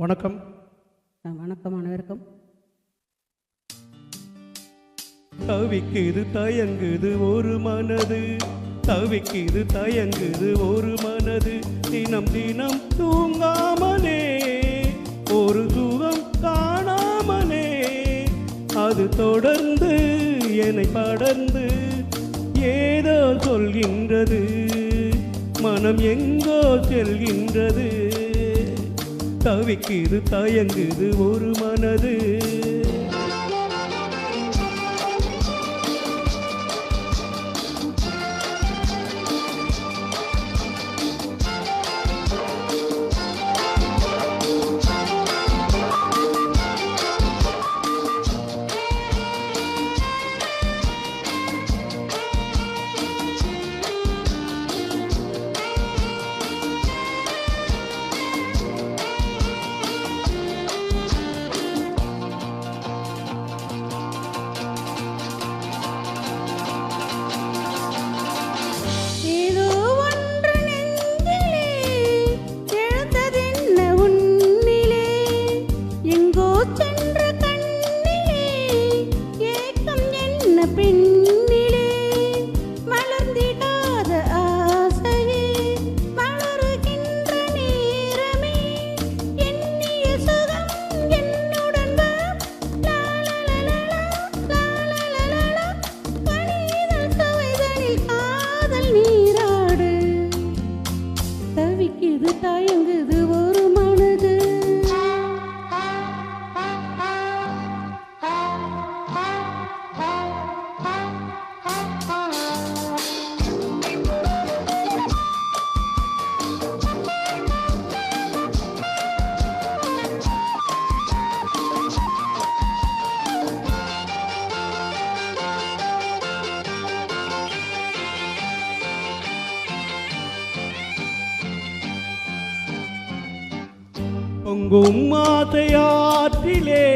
வணக்கம். வணக்கம் அனைவருக்கும். தவிக்குது தயங்குது ஒரு மனது, தவிக்குது தயங்குது ஒரு மனது, தினம் தினம் தூங்காமலே ஒரு சுகம் காணாமலே, அது தொடர்ந்து என்னை படர்ந்து ஏதோ சொல்கின்றது, மனம் எங்கோ செல்கின்றது. தவிக்குது தயங்குது ஒரு மனது. தவிக்குது தயங்குது ஒரு மனது. பொங்கும் ஆசையாற்றிலே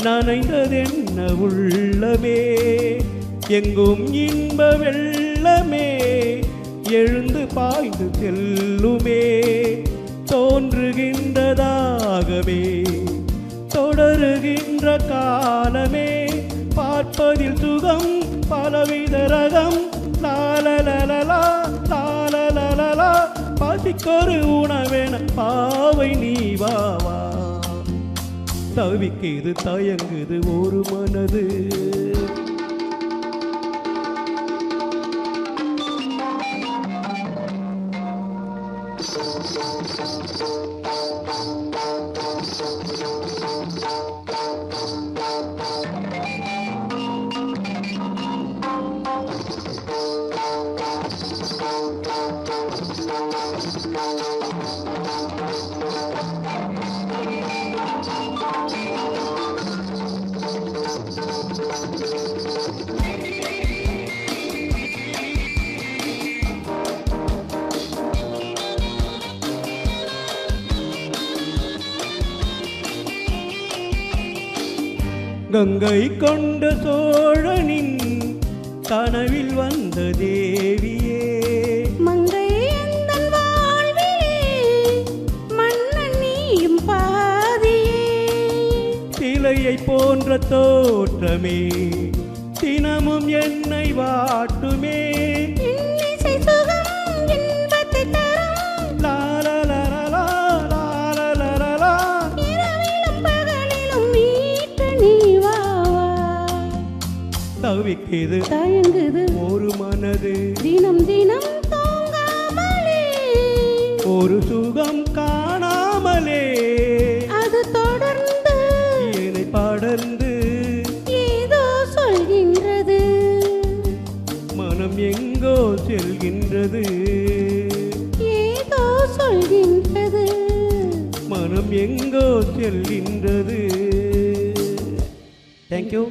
நனைந்ததென்ன உள்ளமே, எங்கும் இன்ப வெள்ளமே எழுந்து பாய்ந்து செல்லுமே, தோன்றுகின்றதாகவே தொடருகின்ற காலமே, பார்ப்பதில் சுகம் பலவித ரகம், லாலலலலா லாலலலலா, பசிக்கொரு உணவென பாவை நீ வாவா. தவிக்குது தயங்குது ஒரு மனது. கங்கை கொண்ட சோழனின் கனவில் வந்த தேவியே, மங்கை எந்தன் வாழ்விலே மன்னன் நீயும் பாதியே, சிலையை போன்ற தோற்றமே தினமும் என்னை வாட்டுமே, இன்னிசை சுகம் இன்பத்தை தரும், லாலலலலா லாலலலலா, இரவிலும் பகலிலும் மீட்டு நீ வாவா. தவிக்குது தயங்குது ஒரு மனது, தினம் தினம் தூங்காமலே ஒரு சுகம் காணாமலே, அது தொடர்ந்து என்னை படர்ந்து ஏதோ சொல்கின்றது, மனம் எங்கோ செல்கின்றது, ஏதோ சொல்கின்றது, மனம் எங்கோ செல்கின்றது. தேங்க்யூ.